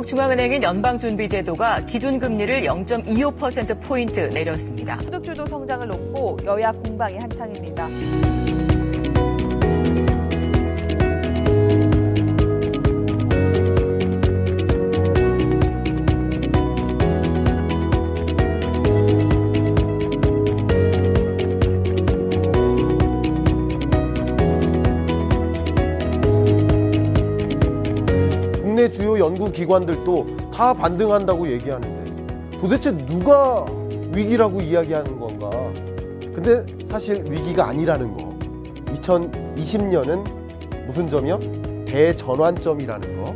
미국 중앙은행인 연방준비제도가 기준금리를 0.25%포인트 내렸습니다. 소득주도 성장을 놓고 여야 공방이 한창입니다. 국내 주요 연구기관들도 다 반등한다고 얘기하는데 도대체 누가 위기라고 이야기하는 건가? 근데 사실 위기가 아니라는 거. 2020년은 무슨 점이요? 대전환점이라는 거.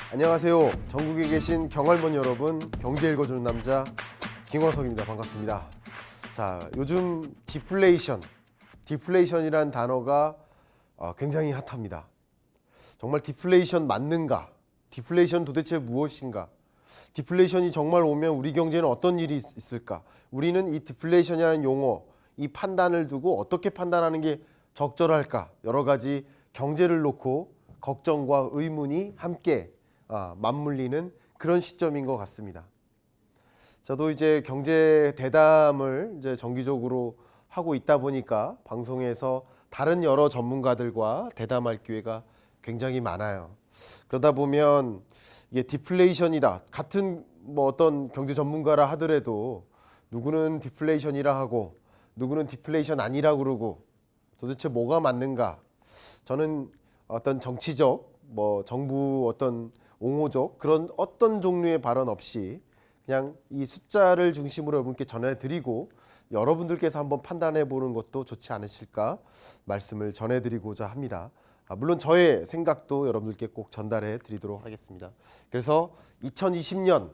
안녕하세요. 전국에 계신 경할머니 여러분, 경제 읽어주는 남자 김광석입니다. 반갑습니다. 자, 요즘 디플레이션이라는 단어가 굉장히 핫합니다. 정말 디플레이션 맞는가? 디플레이션 도대체 무엇인가? 디플레이션이 정말 오면 우리 경제는 어떤 일이 있을까? 우리는 이 디플레이션이라는 용어, 이 판단을 두고 어떻게 판단하는 게 적절할까? 여러 가지 경제를 놓고 걱정과 의문이 함께 맞물리는 그런 시점인 것 같습니다. 저도 이제 경제 대담을 이제 정기적으로 하고 있다 보니까 방송에서 다른 여러 전문가들과 대담할 기회가 굉장히 많아요. 그러다 보면 이게 디플레이션이다. 같은 어떤 경제 전문가라 하더라도 누구는 디플레이션이라 하고 누구는 디플레이션 아니라 그러고 도대체 뭐가 맞는가? 저는 어떤 정치적 정부 어떤 옹호적 그런 어떤 종류의 발언 없이 그냥 이 숫자를 중심으로 여러분께 전해드리고 여러분들께서 한번 판단해 보는 것도 좋지 않으실까 말씀을 전해드리고자 합니다. 물론 저의 생각도 여러분들께 꼭 전달해 드리도록 하겠습니다. 그래서 2020년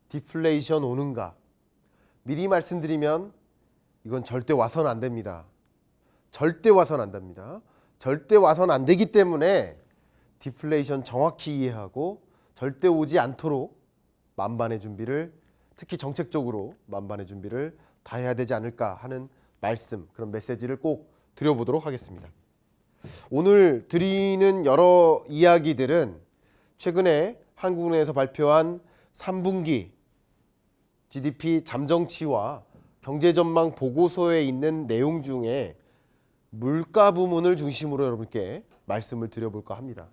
디플레이션 오는가? 미리 말씀드리면 이건 절대 와서는 안 됩니다. 절대 와서는 안 됩니다. 절대 와서는 안 되기 때문에 디플레이션 정확히 이해하고 절대 오지 않도록 만반의 준비를, 특히 정책적으로 만반의 준비를 다 해야 되지 않을까 하는 말씀, 그런 메시지를 꼭 드려보도록 하겠습니다. 오늘 드리는 여러 이야기들은 최근에 한국은행에서 발표한 3분기 GDP 잠정치와 경제전망 보고서에 있는 내용 중에 물가 부문을 중심으로 여러분께 말씀을 드려볼까 합니다.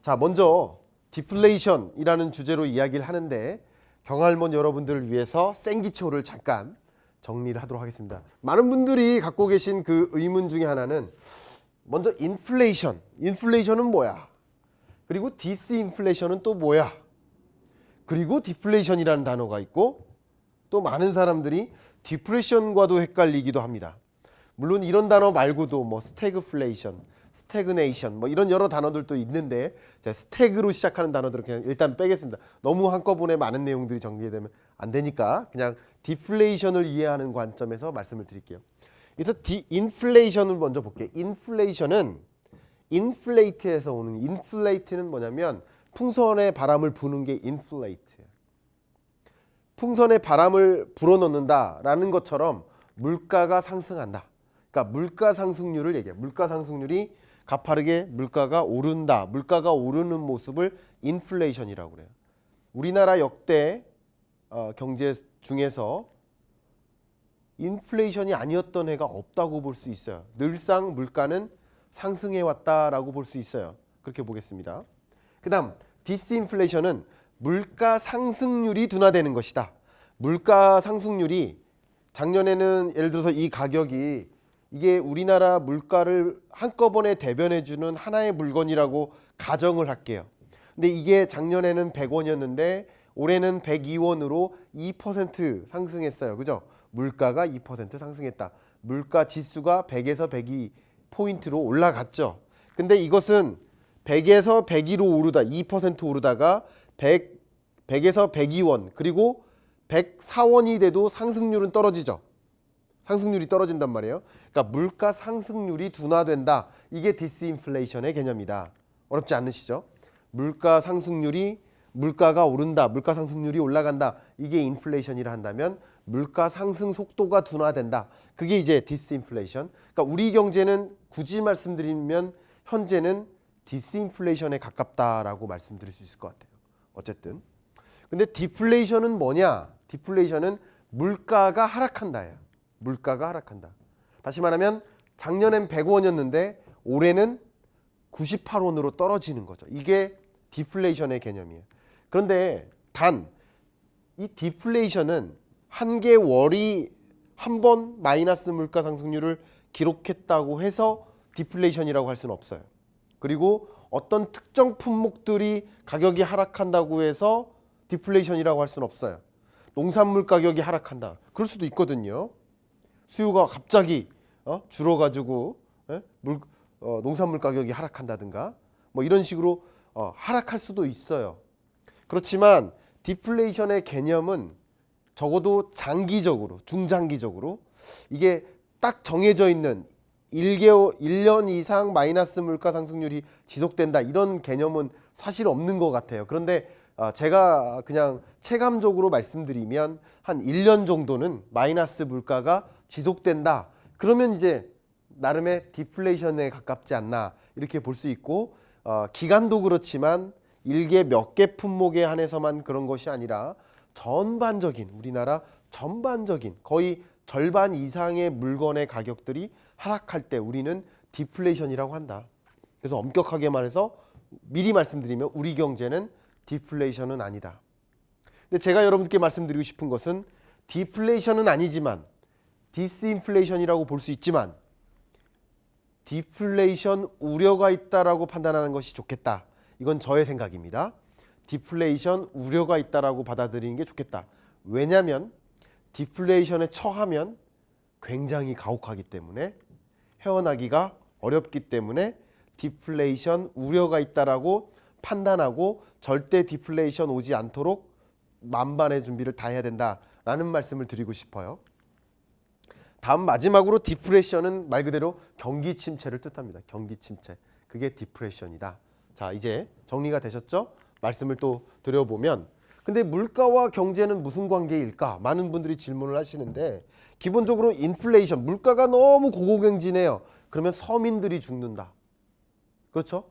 자, 먼저 디플레이션이라는 주제로 이야기를 하는데 경할머니 여러분들을 위해서 생기초를 잠깐 정리를 하도록 하겠습니다. 많은 분들이 갖고 계신 그 의문 중에 하나는 먼저 인플레이션은 뭐야? 그리고 디스인플레이션은 또 뭐야? 그리고 디플레이션이라는 단어가 있고 또 많은 사람들이 디프레션과도 헷갈리기도 합니다. 물론 이런 단어 말고도 스태그플레이션, 스태그네이션 이런 여러 단어들도 있는데 제가 스태그로 시작하는 단어들은 그냥 일단 빼겠습니다. 너무 한꺼번에 많은 내용들이 전개되면 안 되니까 그냥 디플레이션을 이해하는 관점에서 말씀을 드릴게요. 그래서 인플레이션을 먼저 볼게요. 인플레이션은 인플레이트에서 오는, 인플레이트는 뭐냐면 풍선에 바람을 부는 게 인플레이트예요. 풍선에 바람을 불어넣는다라는 것처럼 물가가 상승한다. 그러니까 물가 상승률을 얘기해요. 물가 상승률이 가파르게 물가가 오른다. 물가가 오르는 모습을 인플레이션이라고 그래요. 우리나라 역대 경제 중에서 인플레이션이 아니었던 해가 없다고 볼 수 있어요. 늘상 물가는 상승해 왔다라고 볼 수 있어요. 그렇게 보겠습니다. 그 다음 디스인플레이션은 물가 상승률이 둔화되는 것이다. 물가 상승률이 작년에는 예를 들어서 이 가격이 이게 우리나라 물가를 한꺼번에 대변해주는 하나의 물건이라고 가정을 할게요. 근데 이게 작년에는 100원이었는데 올해는 102원으로 2% 상승했어요. 그죠? 물가가 2% 상승했다. 물가 지수가 100에서 102포인트로 올라갔죠. 근데 이것은 100에서 102로 오르다 2% 오르다가 100에서 102원 그리고 104원이 돼도 상승률은 떨어지죠. 상승률이 떨어진단 말이에요. 그러니까 물가 상승률이 둔화된다. 이게 디스인플레이션의 개념이다. 어렵지 않으시죠? 물가 상승률이 물가가 오른다. 물가 상승률이 올라간다. 이게 인플레이션이라 한다면 물가 상승 속도가 둔화된다. 그게 이제 디스인플레이션. 그러니까 우리 경제는 굳이 말씀드리면 현재는 디스인플레이션에 가깝다라고 말씀드릴 수 있을 것 같아요. 어쨌든. 근데 디플레이션은 뭐냐? 디플레이션은 물가가 하락한다예요. 물가가 하락한다. 다시 말하면 작년엔 100원이었는데 올해는 98원으로 떨어지는 거죠. 이게 디플레이션의 개념이에요. 그런데 단 이 디플레이션은 한 개 월이 한 번 마이너스 물가 상승률을 기록했다고 해서 디플레이션이라고 할 수는 없어요. 그리고 어떤 특정 품목들이 가격이 하락한다고 해서 디플레이션이라고 할 수는 없어요. 농산물 가격이 하락한다. 그럴 수도 있거든요. 수요가 갑자기 줄어가지고 농산물 가격이 하락한다든가 뭐 이런 식으로 하락할 수도 있어요. 그렇지만 디플레이션의 개념은 적어도 장기적으로, 중장기적으로 이게 딱 정해져 있는 1년 이상 마이너스 물가 상승률이 지속된다 이런 개념은 사실 없는 것 같아요. 그런데 제가 그냥 체감적으로 말씀드리면 한 1년 정도는 마이너스 물가가 지속된다. 그러면 이제 나름의 디플레이션에 가깝지 않나 이렇게 볼 수 있고 기간도 그렇지만 일개 몇 개 품목에 한해서만 그런 것이 아니라 전반적인 우리나라 전반적인 거의 절반 이상의 물건의 가격들이 하락할 때 우리는 디플레이션이라고 한다. 그래서 엄격하게 말해서 미리 말씀드리면 우리 경제는 디플레이션은 아니다. 근데 제가 여러분께 말씀드리고 싶은 것은 디플레이션은 아니지만 디스인플레이션이라고 볼 수 있지만 디플레이션 우려가 있다라고 판단하는 것이 좋겠다. 이건 저의 생각입니다. 디플레이션 우려가 있다라고 받아들이는 게 좋겠다. 왜냐하면 디플레이션에 처하면 굉장히 가혹하기 때문에 헤어나기가 어렵기 때문에 디플레이션 우려가 있다라고 판단하고 절대 디플레이션 오지 않도록 만반의 준비를 다 해야 된다라는 말씀을 드리고 싶어요. 다음 마지막으로 디프레션은 말 그대로 경기 침체를 뜻합니다. 경기 침체. 그게 디프레션이다. 자, 이제 정리가 되셨죠? 말씀을 또 드려보면 근데 물가와 경제는 무슨 관계일까? 많은 분들이 질문을 하시는데 기본적으로 인플레이션, 물가가 너무 고공행진해요. 그러면 서민들이 죽는다. 그렇죠?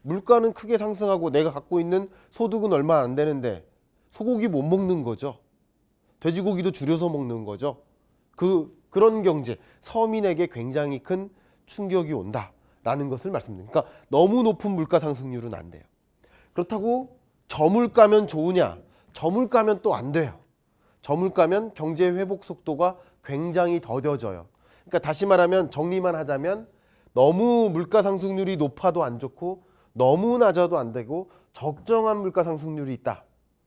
물가는 크게 상승하고 내가 갖고 있는 소득은 얼마 안 되는데 소고기 못 먹는 거죠. 돼지고기도 줄여서 먹는 거죠. 그런 경제, 서민에게 굉장히 큰 충격이 온다라는 것을 말씀드립니다. 그러니까 너무 높은 물가 상승률은 안 돼요. 그렇다고 저물가면 좋으냐? 저물가면 또 안 돼요. 저물가면 경제 회복 속도가 굉장히 더뎌져요. 그러니까 다시 말하면 정리만 하자면 너무 물가 상승률이 높아도 안 좋고 너무 낮아도 안 되고 적정한 물가 상승률이 있다.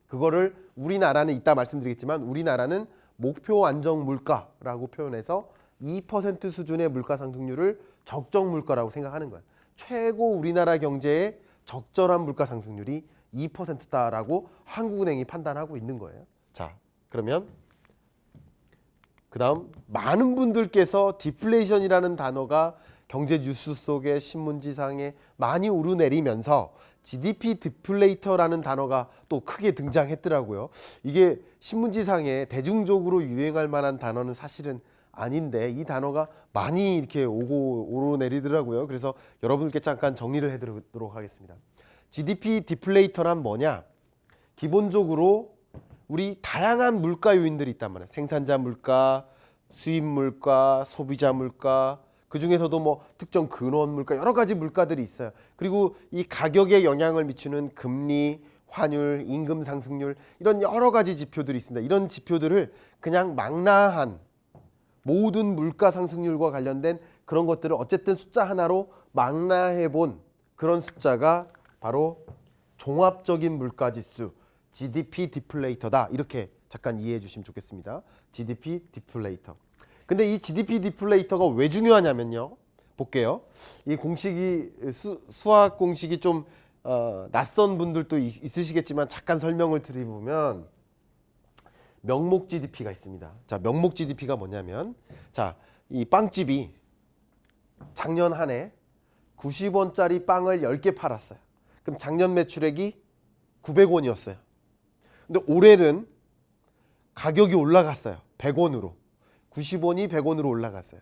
그거를 우리나라는 이따 말씀드리겠지만 우리나라는 목표 안정 물가라고 표현해서 2% 수준의 물가 상승률을 적정 물가라고 생각하는 거예요. 최고 우리나라 경제의 적절한 물가 상승률이 2%다라고 한국은행이 판단하고 있는 거예요. 자, 그러면 그다음 많은 분들께서 디플레이션이라는 단어가 경제 뉴스 속에 신문지상에 많이 오르내리면서 GDP 디플레이터라는 단어가 또 크게 등장했더라고요. 이게 신문지상에 대중적으로 유행할 만한 단어는 사실은 아닌데 이 단어가 많이 이렇게 오르내리더라고요. 그래서 여러분께 잠깐 정리를 해드리도록 하겠습니다. GDP 디플레이터란 뭐냐? 기본적으로 우리 다양한 물가 요인들이 있단 말이에요. 생산자 물가, 수입 물가, 소비자 물가, 그 중에서도 뭐 특정 근원 물가 여러 가지 물가들이 있어요. 그리고 이 가격에 영향을 미치는 금리, 환율, 임금 상승률 이런 여러 가지 지표들이 있습니다. 이런 지표들을 그냥 망라한 모든 물가 상승률과 관련된 그런 것들을 어쨌든 숫자 하나로 망라해 본 그런 숫자가 바로 종합적인 물가지수 GDP 디플레이터다. 이렇게 잠깐 이해해 주시면 좋겠습니다. GDP 디플레이터. 근데 이 GDP 디플레이터가 왜 중요하냐면요. 볼게요. 이 공식이 수학 공식이 좀 낯선 분들도 있으시겠지만 잠깐 설명을 드리면 명목 GDP가 있습니다. 자, 명목 GDP가 뭐냐면, 자, 이 빵집이 작년 한 해 90원짜리 빵을 10개 팔았어요. 그럼 작년 매출액이 900원이었어요. 근데 올해는 가격이 올라갔어요. 100원으로. 90원이 100원으로 올라갔어요.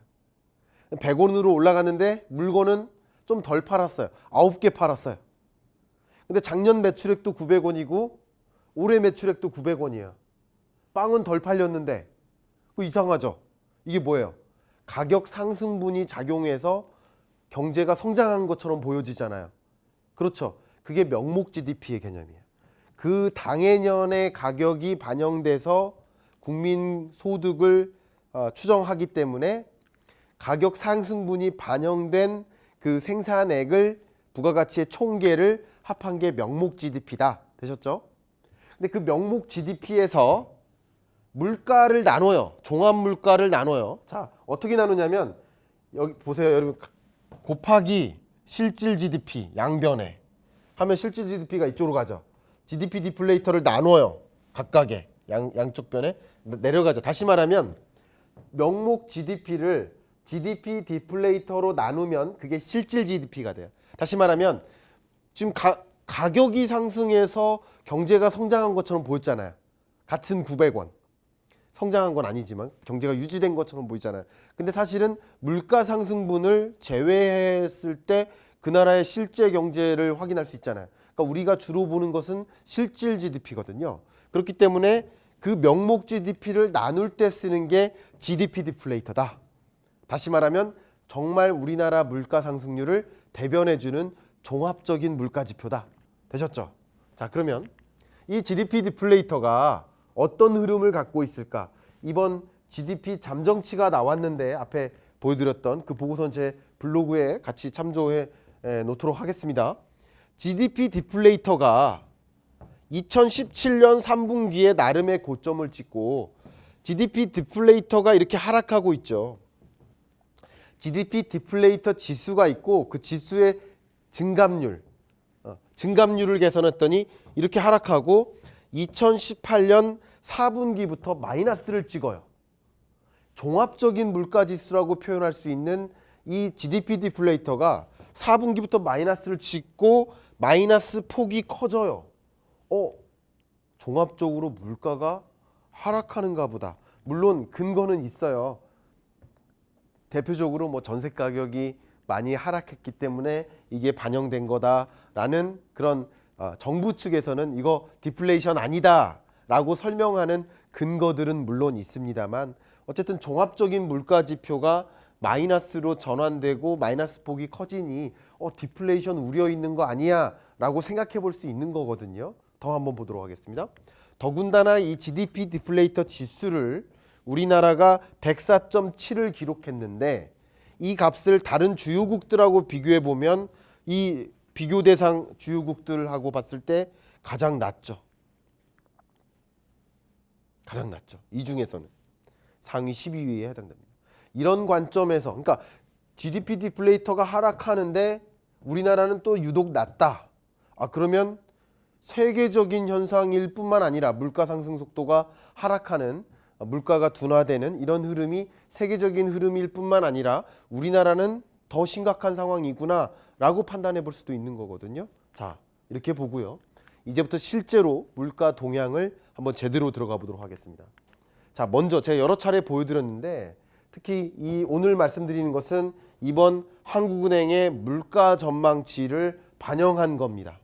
100원으로 올라갔는데 물건은 좀 덜 팔았어요. 9개 팔았어요. 근데 작년 매출액도 900원이고 올해 매출액도 900원이에요. 빵은 덜 팔렸는데 그거 이상하죠? 이게 뭐예요? 가격 상승분이 작용해서 경제가 성장한 것처럼 보여지잖아요. 그렇죠? 그게 명목 GDP의 개념이에요. 그 당해년의 가격이 반영돼서 국민 소득을 추정하기 때문에 가격 상승분이 반영된 그 생산액을 부가가치의 총계를 합한 게 명목 GDP다. 되셨죠? 근데 그 명목 GDP에서 물가를 나눠요. 종합 물가를 나눠요. 자, 어떻게 나누냐면 여기 보세요. 여러분 곱하기 실질 GDP 양변에 하면 실질 GDP가 이쪽으로 가죠. GDP 디플레이터를 나눠요. 각각의 양쪽 변에 내려가죠. 다시 말하면 명목 GDP를 GDP 디플레이터로 나누면 그게 실질 GDP가 돼요. 다시 말하면 지금 가격이 상승해서 경제가 성장한 것처럼 보였잖아요. 같은 900원. 성장한 건 아니지만 경제가 유지된 것처럼 보이잖아요. 근데 사실은 물가 상승분을 제외했을 때 그 나라의 실제 경제를 확인할 수 있잖아요. 그러니까 우리가 주로 보는 것은 실질 GDP거든요. 그렇기 때문에 그 명목 GDP를 나눌 때 쓰는 게 GDP 디플레이터다. 다시 말하면 정말 우리나라 물가 상승률을 대변해주는 종합적인 물가 지표다. 되셨죠? 자, 그러면 이 GDP 디플레이터가 어떤 흐름을 갖고 있을까? 이번 GDP 잠정치가 나왔는데 앞에 보여드렸던 그 보고서는 제 블로그에 같이 참조해 놓도록 하겠습니다. GDP 디플레이터가 2017년 3분기에 나름의 고점을 찍고 GDP 디플레이터가 이렇게 하락하고 있죠. GDP 디플레이터 지수가 있고 그 지수의 증감률을 계산했더니 이렇게 하락하고 2018년 4분기부터 마이너스를 찍어요. 종합적인 물가지수라고 표현할 수 있는 이 GDP 디플레이터가 4분기부터 마이너스를 찍고 마이너스 폭이 커져요. 종합적으로 물가가 하락하는가 보다. 물론 근거는 있어요. 대표적으로 뭐 전세 가격이 많이 하락했기 때문에 이게 반영된 거다라는 그런 정부 측에서는 이거 디플레이션 아니다 라고 설명하는 근거들은 물론 있습니다만 어쨌든 종합적인 물가 지표가 마이너스로 전환되고 마이너스 폭이 커지니 디플레이션 우려 있는 거 아니야 라고 생각해 볼 수 있는 거거든요. 더 한번 보도록 하겠습니다. 더군다나 이 GDP 디플레이터 지수를 우리나라가 104.7을 기록했는데 이 값을 다른 주요국들하고 비교해 보면 이 비교 대상 주요국들하고 봤을 때 가장 낮죠. 가장 낮죠. 이 중에서는 상위 12위에 해당됩니다. 이런 관점에서 그러니까 GDP 디플레이터가 하락하는데 우리나라는 또 유독 낮다. 그러면 세계적인 현상일 뿐만 아니라 물가 상승 속도가 하락하는 물가가 둔화되는 이런 흐름이 세계적인 흐름일 뿐만 아니라 우리나라는 더 심각한 상황이구나 라고 판단해 볼 수도 있는 거거든요. 자, 이렇게 보고요. 이제부터 실제로 물가 동향을 한번 제대로 들어가 보도록 하겠습니다. 자, 먼저 제가 여러 차례 보여드렸는데 특히 이 오늘 말씀드리는 것은 이번 한국은행의 물가 전망치를 반영한 겁니다.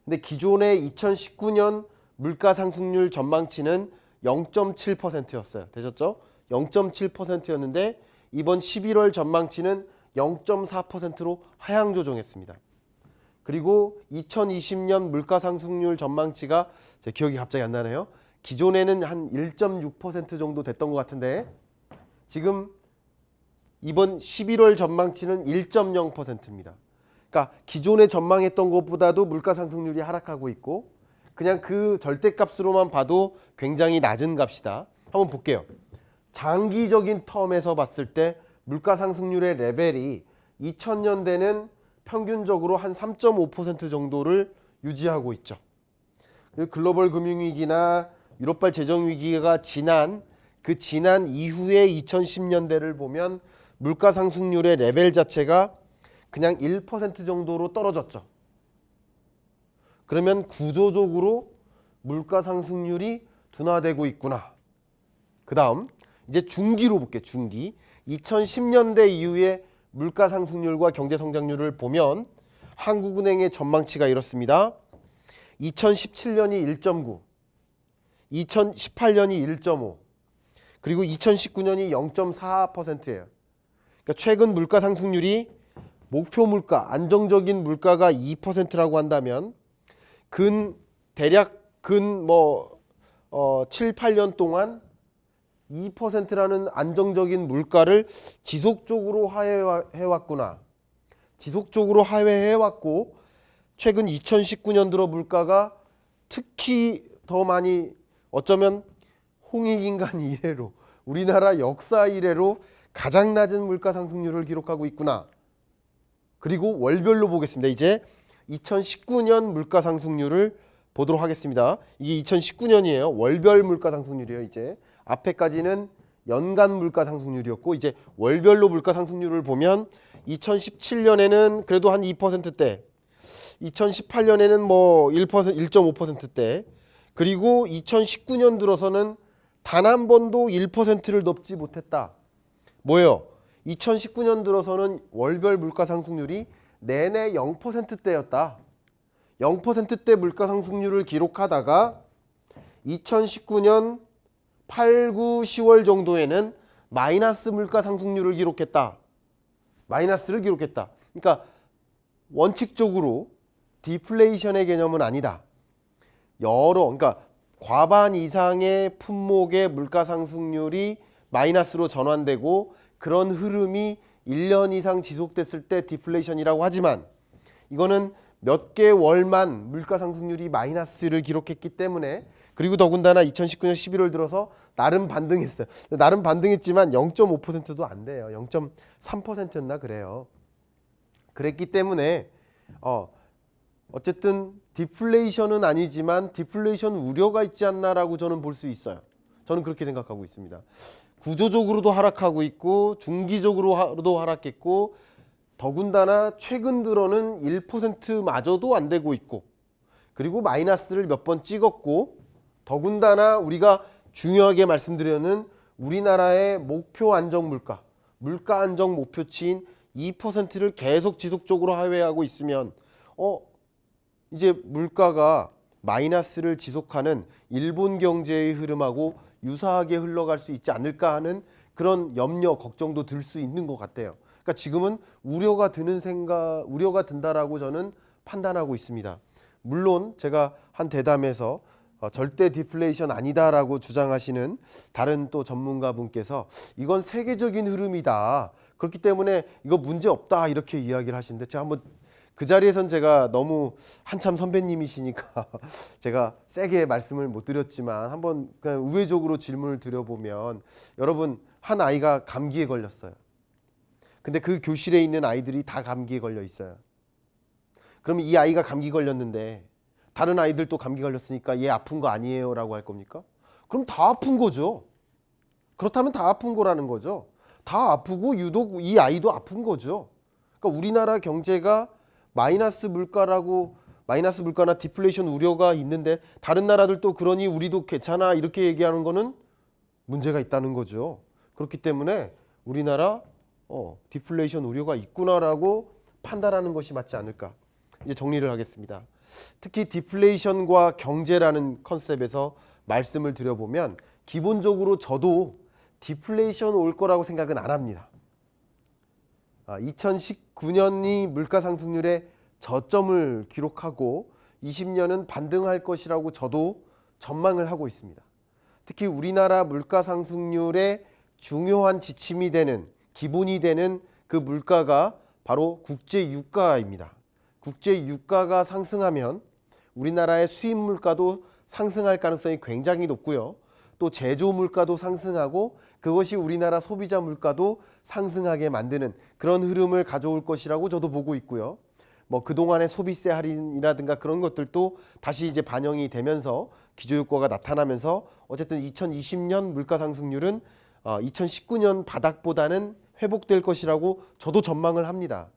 근데 기존의 2019년 물가 상승률 전망치는 0.7%였어요. 되셨죠? 0.7%였는데 이번 11월 전망치는 0.4%로 하향 조정했습니다. 그리고 2020년 물가 상승률 전망치가 제 기억이 갑자기 안 나네요. 기존에는 한 1.6% 정도 됐던 것 같은데 지금 이번 11월 전망치는 1.0%입니다. 그러니까 기존에 전망했던 것보다도 물가 상승률이 하락하고 있고 그냥 그 절대값으로만 봐도 굉장히 낮은 값이다. 한번 볼게요. 장기적인 텀에서 봤을 때 물가 상승률의 레벨이 2000년대는 평균적으로 한 3.5% 정도를 유지하고 있죠. 그리고 글로벌 금융위기나 유럽발 재정 위기가 지난 이후에 2010년대를 보면 물가 상승률의 레벨 자체가 그냥 1% 정도로 떨어졌죠. 그러면 구조적으로 물가 상승률이 둔화되고 있구나. 그 다음 이제 중기로 볼게요. 중기. 2010년대 이후에 물가 상승률과 경제 성장률을 보면 한국은행의 전망치가 이렇습니다. 2017년이 1.9, 2018년이 1.5, 그리고 2019년이 0.4%예요. 그러니까 최근 물가 상승률이 목표 물가, 안정적인 물가가 2%라고 한다면 대략 7, 8년 동안 2%라는 안정적인 물가를 지속적으로 하회해왔구나. 지속적으로 하회해왔고 최근 2019년 들어 물가가 특히 더 많이 어쩌면 홍익인간 이래로 우리나라 역사 이래로 가장 낮은 물가 상승률을 기록하고 있구나. 그리고 월별로 보겠습니다. 이제 2019년 물가 상승률을 보도록 하겠습니다. 이게 2019년이에요. 월별 물가 상승률이에요. 이제 앞에까지는 연간 물가 상승률이었고 이제 월별로 물가 상승률을 보면 2017년에는 그래도 한 2%대, 2018년에는 뭐 1%, 1.5%대, 그리고 2019년 들어서는 단 한 번도 1%를 넘지 못했다. 뭐예요? 2019년 들어서는 월별 물가 상승률이 내내 0%대였다. 0%대 물가 상승률을 기록하다가 2019년 8, 9, 10월 정도에는 마이너스 물가 상승률을 기록했다. 마이너스를 기록했다. 그러니까 원칙적으로 디플레이션의 개념은 아니다. 그러니까 과반 이상의 품목의 물가 상승률이 마이너스로 전환되고 그런 흐름이 1년 이상 지속됐을 때 디플레이션이라고 하지만 이거는 몇 개월만 물가 상승률이 마이너스를 기록했기 때문에 그리고 더군다나 2019년 11월 들어서 나름 반등했어요. 나름 반등했지만 0.5%도 안 돼요. 0.3%였나 그래요. 그랬기 때문에 어쨌든 디플레이션은 아니지만 디플레이션 우려가 있지 않나라고 저는 볼 수 있어요. 저는 그렇게 생각하고 있습니다. 구조적으로도 하락하고 있고 중기적으로도 하락했고 더군다나 최근 들어는 1%마저도 안 되고 있고 그리고 마이너스를 몇 번 찍었고 더군다나 우리가 중요하게 말씀드려는 우리나라의 목표 안정 물가 안정 목표치인 2%를 계속 지속적으로 하회하고 있으면 이제 물가가 마이너스를 지속하는 일본 경제의 흐름하고 유사하게 흘러갈 수 있지 않을까 하는 그런 염려, 걱정도 들 수 있는 것 같아요. 그러니까 지금은 우려가 든다라고 저는 판단하고 있습니다. 물론 제가 한 대담에서 절대 디플레이션 아니다라고 주장하시는 다른 또 전문가분께서 이건 세계적인 흐름이다. 그렇기 때문에 이거 문제 없다 이렇게 이야기를 하시는데 제가 한번 그 자리에선 제가 너무 한참 선배님이시니까 제가 세게 말씀을 못 드렸지만 한번 그냥 우회적으로 질문을 드려보면 여러분 한 아이가 감기에 걸렸어요. 근데 그 교실에 있는 아이들이 다 감기에 걸려 있어요. 그럼 이 아이가 감기 걸렸는데 다른 아이들도 감기 걸렸으니까 얘 아픈 거 아니에요 라고 할 겁니까? 그럼 다 아픈 거죠. 그렇다면 다 아픈 거라는 거죠. 다 아프고 유독 이 아이도 아픈 거죠. 그러니까 우리나라 경제가 마이너스 물가나 디플레이션 우려가 있는데 다른 나라들도 그러니 우리도 괜찮아 이렇게 얘기하는 거는 문제가 있다는 거죠. 그렇기 때문에 우리나라 디플레이션 우려가 있구나라고 판단하는 것이 맞지 않을까. 이제 정리를 하겠습니다. 특히 디플레이션과 경제라는 컨셉에서 말씀을 드려보면 기본적으로 저도 디플레이션 올 거라고 생각은 안 합니다. 2019년이 물가 상승률의 저점을 기록하고 20년은 반등할 것이라고 저도 전망을 하고 있습니다. 특히 우리나라 물가 상승률의 중요한 지침이 되는 기본이 되는 그 물가가 바로 국제 유가입니다. 국제 유가가 상승하면 우리나라의 수입 물가도 상승할 가능성이 굉장히 높고요. 또 제조 물가도 상승하고 그것이 우리나라 소비자 물가도 상승하게 만드는 그런 흐름을 가져올 것이라고 저도 보고 있고요. 뭐 그동안의 소비세 할인이라든가 그런 것들도 다시 이제 반영이 되면서 기저효과가 나타나면서 어쨌든 2020년 물가 상승률은 2019년 바닥보다는 회복될 것이라고 저도 전망을 합니다.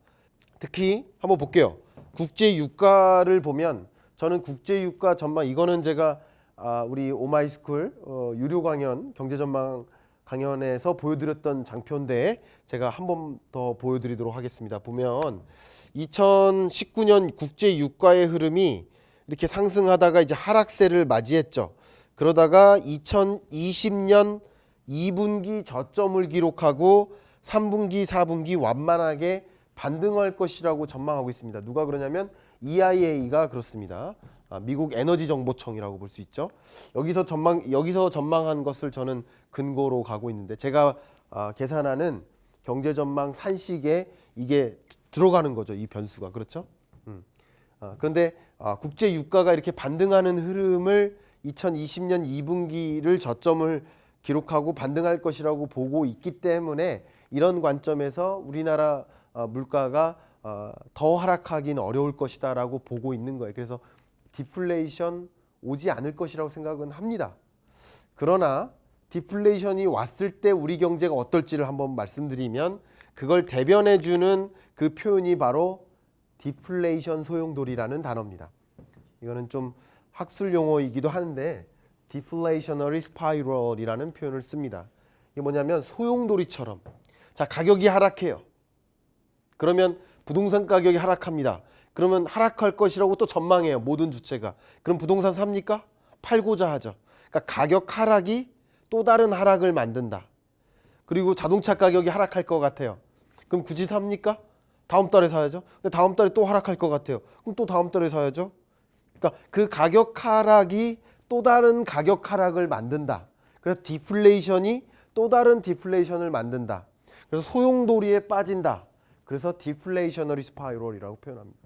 특히 한번 볼게요. 국제 유가를 보면 저는 국제 유가 전망, 이거는 제가 우리 오마이스쿨 유료 강연 경제 전망 강연에서 보여드렸던 장표인데 제가 한 번 더 보여드리도록 하겠습니다. 보면 2019년 국제 유가의 흐름이 이렇게 상승하다가 이제 하락세를 맞이했죠. 그러다가 2020년 2분기 저점을 기록하고 3분기, 4분기 완만하게 반등할 것이라고 전망하고 있습니다. 누가 그러냐면 EIA가 그렇습니다. 미국 에너지 정보청이라고 볼 수 있죠. 여기서 전망한 것을 저는 근거로 가고 있는데 제가 계산하는 경제 전망 산식에 이게 들어가는 거죠. 이 변수가. 그렇죠? 그런데 국제 유가가 이렇게 반등하는 흐름을 2020년 2분기를 저점을 기록하고 반등할 것이라고 보고 있기 때문에 이런 관점에서 우리나라 물가가 더 하락하기는 어려울 것이다라고 보고 있는 거예요. 그래서 디플레이션 오지 않을 것이라고 생각은 합니다. 그러나 디플레이션이 왔을 때 우리 경제가 어떨지를 한번 말씀드리면 그걸 대변해주는 그 표현이 바로 디플레이션 소용돌이라는 단어입니다. 이거는 좀 학술 용어이기도 하는데 디플레이셔너리 스파이럴이라는 표현을 씁니다. 이게 뭐냐면 소용돌이처럼 자 가격이 하락해요. 그러면 부동산 가격이 하락합니다. 그러면 하락할 것이라고 또 전망해요. 모든 주체가. 그럼 부동산 삽니까? 팔고자 하죠. 그러니까 가격 하락이 또 다른 하락을 만든다. 그리고 자동차 가격이 하락할 것 같아요. 그럼 굳이 삽니까? 다음 달에 사야죠. 근데 다음 달에 또 하락할 것 같아요. 그럼 또 다음 달에 사야죠. 그러니까 그 가격 하락이 또 다른 가격 하락을 만든다. 그래서 디플레이션이 또 다른 디플레이션을 만든다. 그래서 소용돌이에 빠진다. 그래서 디플레이셔너리 스파이럴이라고 표현합니다.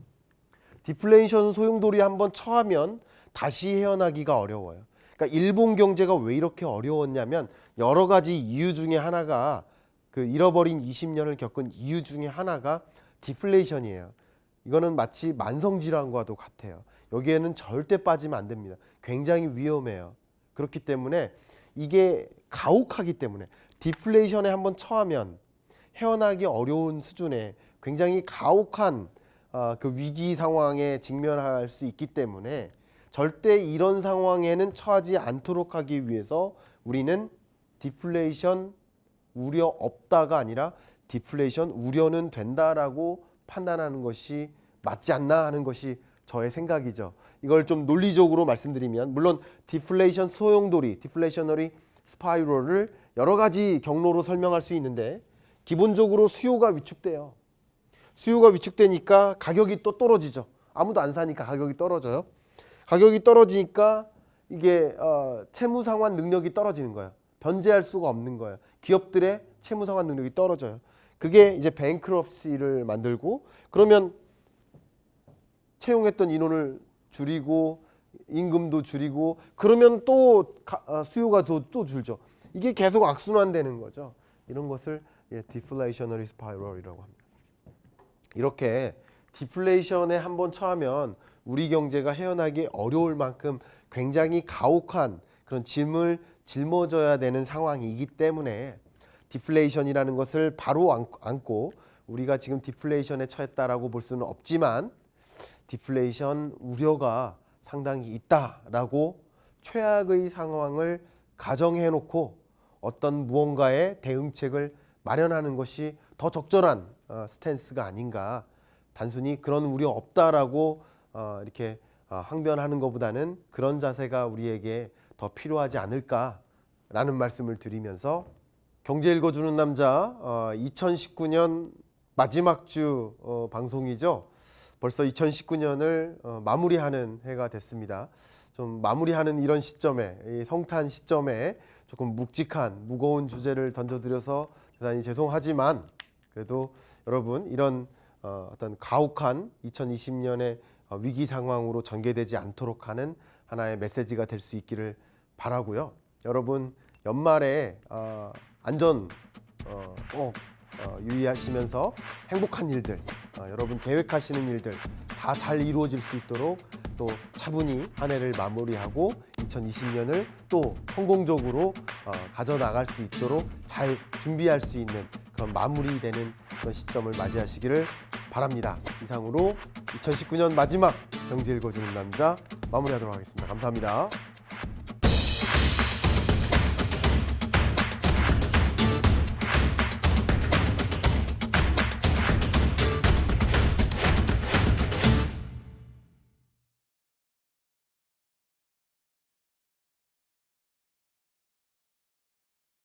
디플레이션 소용돌이 한번 처하면 다시 헤어나기가 어려워요. 그러니까 일본 경제가 왜 이렇게 어려웠냐면 여러 가지 이유 중에 하나가 그 잃어버린 20년을 겪은 이유 중에 하나가 디플레이션이에요. 이거는 마치 만성질환과도 같아요. 여기에는 절대 빠지면 안 됩니다. 굉장히 위험해요. 그렇기 때문에 이게 가혹하기 때문에 디플레이션에 한번 처하면 헤어나기 어려운 수준의 굉장히 가혹한 그 위기 상황에 직면할 수 있기 때문에 절대 이런 상황에는 처하지 않도록 하기 위해서 우리는 디플레이션 우려 없다가 아니라 디플레이션 우려는 된다라고 판단하는 것이 맞지 않나 하는 것이 저의 생각이죠. 이걸 좀 논리적으로 말씀드리면 물론 디플레이션 소용돌이, 디플레이셔너리 스파이럴을 여러 가지 경로로 설명할 수 있는데 기본적으로 수요가 위축돼요. 수요가 위축되니까 가격이 또 떨어지죠. 아무도 안 사니까 가격이 떨어져요. 가격이 떨어지니까 이게 채무 상환 능력이 떨어지는 거예요. 변제할 수가 없는 거예요. 기업들의 채무 상환 능력이 떨어져요. 그게 이제 뱅크럽시를 만들고 그러면 채용했던 인원을 줄이고 임금도 줄이고 그러면 또 수요가 또 줄죠. 이게 계속 악순환되는 거죠. 이런 것을 디플레이셔너리 스파이럴이라고 합니다. 이렇게 디플레이션에 한번 처하면 우리 경제가 헤어나기 어려울 만큼 굉장히 가혹한 그런 짐을 짊어져야 되는 상황이기 때문에 디플레이션이라는 것을 바로 안고 우리가 지금 디플레이션에 처했다라고 볼 수는 없지만 디플레이션 우려가 상당히 있다라고 최악의 상황을 가정해 놓고 어떤 무언가의 대응책을 마련하는 것이 더 적절한 스탠스가 아닌가. 단순히 그런 우려 없다라고 이렇게 항변하는 것보다는 그런 자세가 우리에게 더 필요하지 않을까라는 말씀을 드리면서 경제 읽어주는 남자 2019년 마지막 주 방송이죠. 벌써 2019년을 마무리하는 해가 됐습니다. 좀 마무리하는 이런 시점에 이 성탄 시점에 조금 묵직한 무거운 주제를 던져드려서 대단히 죄송하지만 그래도 여러분 이런 어떤 가혹한 2020년의 위기 상황으로 전개되지 않도록 하는 하나의 메시지가 될 수 있기를 바라고요. 여러분 연말에 안전 꼭 유의하시면서 행복한 일들 여러분 계획하시는 일들 다 잘 이루어질 수 있도록 또 차분히 한 해를 마무리하고 2020년을 또 성공적으로 가져나갈 수 있도록 잘 준비할 수 있는 그런 마무리되는 그런 시점을 맞이하시기를 바랍니다. 이상으로 2019년 마지막 경제 읽어주는 남자 마무리하도록 하겠습니다. 감사합니다.